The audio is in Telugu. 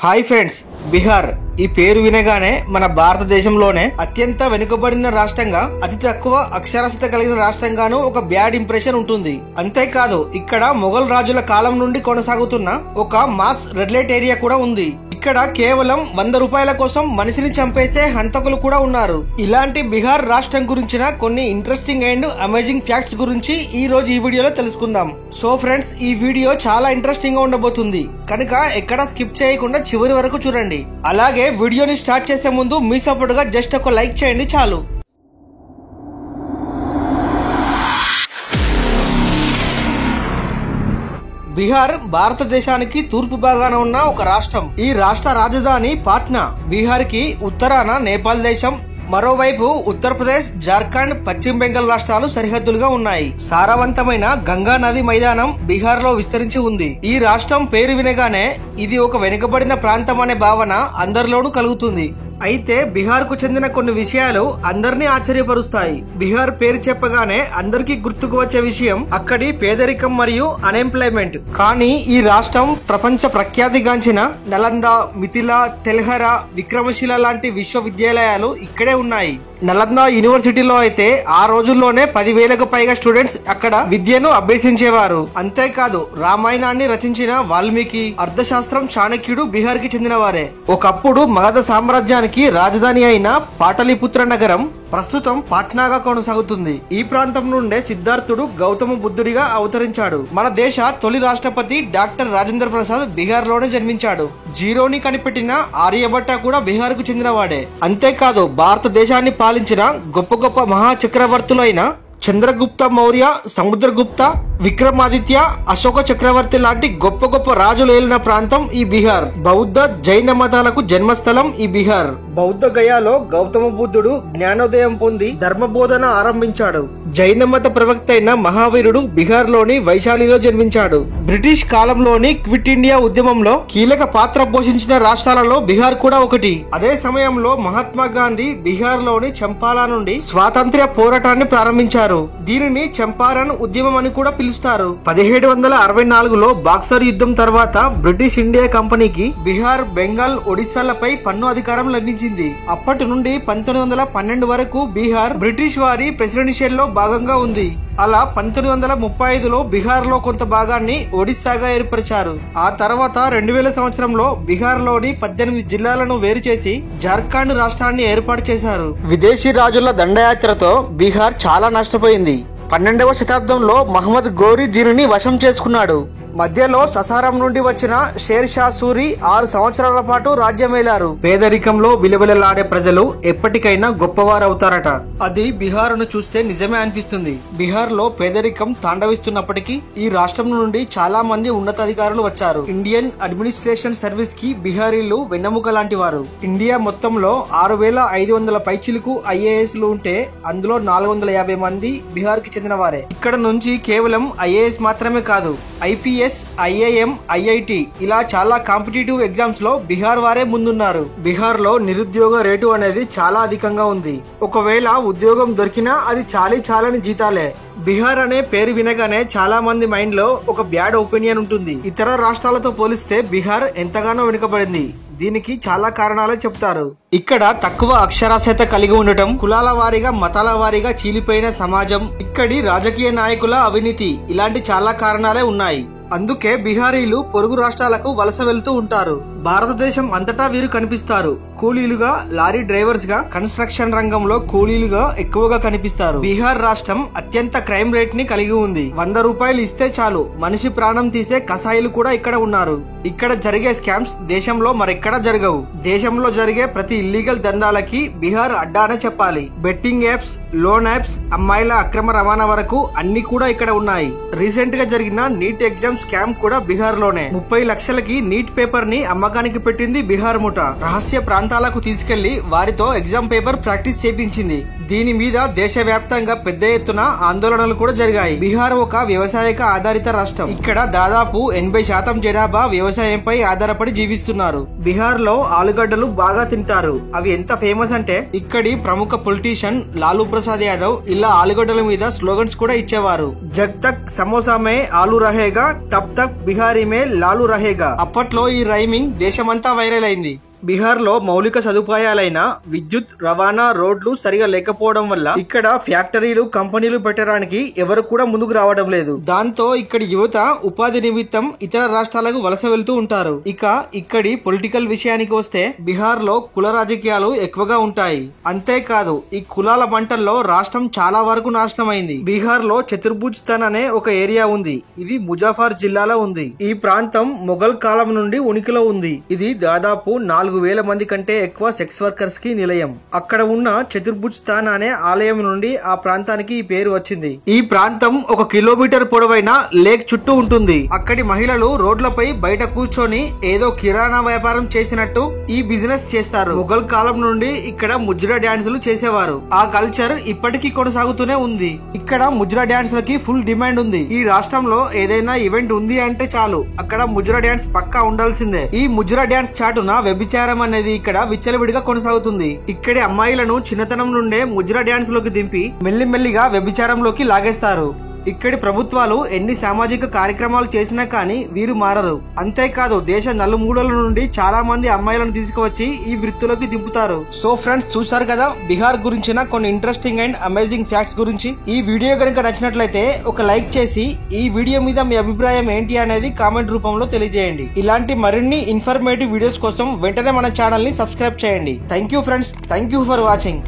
హాయ్ ఫ్రెండ్స్, బీహార్ ఈ పేరు వినగానే మన భారతదేశంలోనే అత్యంత వెనుకబడిన రాష్ట్రంగా, అతి తక్కువ అక్షరాస్యత కలిగిన రాష్ట్రంగాను ఒక బ్యాడ్ ఇంప్రెషన్ ఉంటుంది. అంతేకాదు ఇక్కడ మొఘల్ రాజుల కాలం నుండి కొనసాగుతున్న ఒక మాస్ రెడ్ లైట్ ఏరియా కూడా ఉంది. ఇక్కడ కేవలం 100 రూపాయల కోసం మనిషిని చంపేసే హంతకులు కూడా ఉన్నారు. ఇలాంటి బీహార్ రాష్ట్రం గురించిన కొన్ని ఇంట్రెస్టింగ్ అండ్ అమేజింగ్ ఫ్యాక్ట్స్ గురించి ఈ రోజు ఈ వీడియోలో తెలుసుకుందాం. సో ఫ్రెండ్స్, ఈ వీడియో చాలా ఇంట్రెస్టింగ్ గా ఉండబోతుంది కనుక ఎక్కడా స్కిప్ చేయకుండా చివరి వరకు చూడండి. అలాగే వీడియోని స్టార్ట్ చేసే ముందు మీ సపోర్ట్ గా జస్ట్ ఒక లైక్ చేయండి చాలు. బీహార్ భారతదేశానికి తూర్పు భాగాన ఉన్న ఒక రాష్ట్రం. ఈ రాష్ట్ర రాజధాని పాట్నా. బీహార్ కి ఉత్తరాన నేపాల్ దేశం, మరోవైపు ఉత్తరప్రదేశ్, జార్ఖండ్, పశ్చిమ బెంగాల్ రాష్ట్రాలు సరిహద్దులుగా ఉన్నాయి. సారవంతమైన గంగా నది మైదానం బీహార్ లో విస్తరించి ఉంది. ఈ రాష్ట్రం పేరు వినగానే ఇది ఒక వెనుకబడిన ప్రాంతం అనే భావన అందరిలోనూ కలుగుతుంది. అయితే బీహార్ కు చెందిన కొన్ని విషయాలు అందరినీ ఆశ్చర్యపరుస్తాయి. బీహార్ పేరు చెప్పగానే అందరికీ గుర్తుకు వచ్చే విషయం అక్కడి పేదరికం మరియు అన్ఎంప్లాయ్మెంట్. కానీ ఈ రాష్ట్రం ప్రపంచ ప్రఖ్యాతిగాంచిన నలంద, మిథిలా, తెల్హరా, విక్రమశిల లాంటి విశ్వవిద్యాలయాలు ఇక్కడే ఉన్నాయి. నలంద యూనివర్సిటీలో అయితే ఆ రోజుల్లోనే 10,000కు పైగా స్టూడెంట్స్ అక్కడ విద్యను అభ్యసించేవారు. అంతేకాదు రామాయణాన్ని రచించిన వాల్మీకి, అర్థశాస్త్రం చాణక్యుడు బీహార్ కి చెందిన వారే. ఒకప్పుడు మగధ సామ్రాజ్యానికి రాజధాని అయిన పాటలీపుత్ర నగరం ప్రస్తుతం పాట్నాగా కొనసాగుతుంది. ఈ ప్రాంతం నుండే సిద్ధార్థుడు గౌతమ బుద్ధుడిగా అవతరించాడు. మన దేశ తొలి రాష్ట్రపతి డాక్టర్ రాజేంద్ర ప్రసాద్ బీహార్ లోనే జన్మించాడు. జీరోని కనిపెట్టిన ఆర్యభట్ట కూడా బీహార్ కు చెందినవాడే. అంతేకాదు భారతదేశాన్ని పాలించిన గొప్ప గొప్ప మహా చక్రవర్తులైన చంద్రగుప్త మౌర్య, సముద్రగుప్త, విక్రమాదిత్య, అశోక చక్రవర్తి లాంటి గొప్ప గొప్ప రాజులు ఏలిన ప్రాంతం ఈ బీహార్. బౌద్ధ, జైన మతాలకు జన్మస్థలం ఈ బీహార్. బౌద్ధ గయాలో గౌతమ బుద్ధుడు జ్ఞానోదయం పొంది ధర్మబోధన ఆరంభించాడు. జైన మత ప్రవక్త అయిన మహావీరుడు బీహార్ లోని వైశాలిలో జన్మించాడు. బ్రిటిష్ కాలంలోని క్విట్ ఇండియా ఉద్యమంలో కీలక పాత్ర పోషించిన రాష్ట్రాలలో బీహార్ కూడా ఒకటి. అదే సమయంలో మహాత్మా గాంధీ బీహార్ లోని చంపాలా నుండి స్వాతంత్ర్య పోరాటాన్ని ప్రారంభించారు. దీనిని చంపారన్ ఉద్యమం అని కూడా పిలుస్తారు. 1764లో బాక్సర్ యుద్ధం తర్వాత బ్రిటిష్ ఇండియా కంపెనీకి బీహార్, బెంగాల్, ఒడిశాలపై పన్ను అధికారం లభించింది. అప్పటి నుండి 1912 వరకు బీహార్ బ్రిటిష్ వారి ప్రెసిడెన్షియల్ లో భాగంగా ఉంది. అలా 1935లో బీహార్ లో కొంత భాగాన్ని ఒడిశాగా ఏర్పరిచారు. ఆ తర్వాత 2000 సంవత్సరంలో బీహార్ లోని 18 జిల్లాలను వేరు చేసి జార్ఖండ్ రాష్ట్రాన్ని ఏర్పాటు చేశారు. విదేశీ రాజుల దండయాత్రతో బీహార్ చాలా నష్టపోయింది. 12వ శతాబ్దంలో మహమ్మద్ గోరీ దీనిని వశం చేసుకున్నాడు. మధ్యలో ససారం నుండి వచ్చిన షేర్ షా సూరి 6 సంవత్సరాల పాటు రాజ్యమేలారు. పేదరికంలో విలువలాడే ప్రజలు ఎప్పటికైనా గొప్పవారవుతారట. అది బీహార్ ను చూస్తే నిజమే అనిపిస్తుంది. బీహార్ లో పేదరికం తాండవిస్తున్నప్పటికీ ఈ రాష్ట్రం నుండి చాలా మంది ఉన్నతాధికారులు వచ్చారు. ఇండియన్ అడ్మినిస్ట్రేషన్ సర్వీస్ కి బీహారీలు వెన్నెముక లాంటి వారు. ఇండియా మొత్తంలో 6,500 పైచిలకు IAS లు ఉంటే అందులో 450 మంది బీహార్ కి చెందిన వారే. ఇక్కడ నుంచి కేవలం IAS మాత్రమే కాదు, IPS, IIM, IIT ఇలా చాలా కాంపిటేటివ్ ఎగ్జామ్స్ లో బీహార్ వారే ముందున్నారు. బీహార్ లో నిరుద్యోగ రేటు అనేది చాలా అధికంగా ఉంది. ఒకవేళ ఉద్యోగం దొరికినా అది చాలని జీతాలే. బీహార్ అనే పేరు వినగానే చాలా మంది మైండ్ లో ఒక బ్యాడ్ ఒపీనియన్ ఉంటుంది. ఇతర రాష్ట్రాలతో పోలిస్తే బీహార్ ఎంతగానో వెనుకబడింది. దీనికి చాలా కారణాలే చెప్తారు. ఇక్కడ తక్కువ అక్షరాస్యత కలిగి ఉండటం, కులాల వారీగా, మతాల వారీగా చీలిపోయిన సమాజం, ఇక్కడి రాజకీయ నాయకుల అవినీతి, ఇలాంటి చాలా కారణాలే ఉన్నాయి. అందుకే బీహారీలు పొరుగు రాష్ట్రాలకు వలస వెళ్తూ ఉంటారు. భారతదేశం అంతటా వీరు కనిపిస్తారు. కూలీలుగా, లారీ డ్రైవర్స్ గా, కన్స్ట్రక్షన్ రంగంలో కూలీలుగా ఎక్కువగా కనిపిస్తారు. బీహార్ రాష్ట్రం అత్యంత క్రైమ్ రేట్ ని కలిగి ఉంది. 100 రూపాయలు ఇస్తే చాలు మనిషి ప్రాణం తీసే కసాయిలు కూడా ఇక్కడ ఉన్నారు. ఇక్కడ జరిగే స్కామ్స్ దేశంలో మరెక్కడా జరగవు. దేశంలో జరిగే ప్రతి ఇల్లీగల్ దందాలకి బీహార్ అడ్డానే చెప్పాలి. బెట్టింగ్ యాప్స్, లోన్ యాప్స్, అమ్మాయిల అక్రమ రవాణా వరకు అన్ని కూడా ఇక్కడ ఉన్నాయి. రీసెంట్ గా జరిగిన నీట్ ఎగ్జామ్ స్కామ్ కూడా బీహార్ లోనే. 30 లక్షలకి నీట్ పేపర్ ని అమ్మకానికి పెట్టింది బీహార్ ముఠా. రహస్య ప్రాంతాలకు తీసుకెళ్లి వారితో ఎగ్జామ్ పేపర్ ప్రాక్టీస్ చేయించింది. దీని మీద దేశవ్యాప్తంగా పెద్ద ఎత్తున ఆందోళనలు కూడా జరిగాయి. బీహార్ ఒక వ్యవసాయక ఆధారిత రాష్ట్రం. ఇక్కడ దాదాపు 80% జనాభా వ్యవసాయంపై ఆధారపడి జీవిస్తున్నారు. బీహార్ లో ఆలుగడ్డలు బాగా తింటారు. అవి ఎంత ఫేమస్ అంటే ఇక్కడి ప్రముఖ పొలిటీషియన్ లాలూ ప్రసాద్ యాదవ్ ఇలా ఆలుగడ్డల మీద స్లోగన్స్ కూడా ఇచ్చేవారు. జబ్ తక్ సమోసా మే ఆలు రహేగా తబ్ తక్ బిహారీ మే లాలూ రహేగా. అప్పట్లో ఈ రైమింగ్ దేశమంతా వైరల్ అయింది. బీహార్ లో మౌలిక సదుపాయాలైన విద్యుత్, రవాణా, రోడ్లు సరిగా లేకపోవడం వల్ల ఇక్కడ ఫ్యాక్టరీలు, కంపెనీలు పెట్టడానికి ఎవరు కూడా ముందుకు రావడం లేదు. దాంతో ఇక్కడి యువత ఉపాధి నిమిత్తం ఇతర రాష్ట్రాలకు వలస వెళ్తూ ఉంటారు. ఇక ఇక్కడి పొలిటికల్ విషయానికి వస్తే బీహార్ లో కుల రాజకీయాలు ఎక్కువగా ఉంటాయి. అంతేకాదు ఈ కులాల మంటల్లో రాష్ట్రం చాలా వరకు నాశనమైంది. బీహార్ లో చతుర్భుజ్స్థాన్ అనే ఒక ఏరియా ఉంది. ఇది ముజాఫర్ జిల్లాలో ఉంది. ఈ ప్రాంతం మొఘల్ కాలం నుండి ఉనికిలో ఉంది. ఇది దాదాపు 4,000 మంది కంటే ఎక్కువ సెక్స్ వర్కర్స్ కి నిలయం. అక్కడ ఉన్న చతుర్భుజ్ స్థాన్ అనే ఆలయం నుండి ఆ ప్రాంతానికి ఈ పేరు వచ్చింది. ఈ ప్రాంతం 1 కిలోమీటర్ పొడవైన లేక్ చుట్టూ ఉంటుంది. అక్కడి మహిళలు రోడ్లపై బయట కూర్చొని ఏదో కిరాణా వ్యాపారం చేసినట్టు ఈ బిజినెస్ చేస్తారు. మొఘల్ కాలం నుండి ఇక్కడ ముజ్రా డాన్సులు చేసేవారు. ఆ కల్చర్ ఇప్పటికీ కొనసాగుతూనే ఉంది. ఇక్కడ ముజ్రా డాన్సులకి ఫుల్ డిమాండ్ ఉంది. ఈ రాష్ట్రంలో ఏదైనా ఈవెంట్ ఉంది అంటే చాలు అక్కడ ముజ్రా డాన్స్ పక్కా ఉండాల్సిందే. ఈ ముజ్రా డాన్స్ చాటున వ్యభిచారం అనేది ఇక్కడ విచ్చలవిడిగా కొనసాగుతుంది. ఇక్కడి అమ్మాయిలను చిన్నతనం నుండే ముజ్రా డాన్స్ లోకి దింపి మెల్లిమెల్లిగా వ్యభిచారంలోకి లాగేస్తారు. ఇక్కడి ప్రభుత్వాలు ఎన్ని సామాజిక కార్యక్రమాలు చేసినా కానీ వీరు మారరు. అంతేకాదు దేశ నలుమూలల నుండి చాలా మంది అమ్మాయిలను తీసుకువచ్చి ఈ వృత్తిలోకి దింపుతారు. సో ఫ్రెండ్స్, చూసారు కదా బీహార్ గురించిన కొన్ని ఇంట్రెస్టింగ్ అండ్ అమేజింగ్ ఫ్యాక్ట్స్ గురించి. ఈ వీడియో కనుక నచ్చినట్లయితే ఒక లైక్ చేసి ఈ వీడియో మీద మీ అభిప్రాయం ఏంటి అనేది కామెంట్ రూపంలో తెలియజేయండి. ఇలాంటి మరిన్ని ఇన్ఫర్మేటివ్ వీడియోస్ కోసం వెంటనే మన ఛానల్ ని సబ్స్క్రైబ్ చేయండి. Thank you friends, thank you for watching.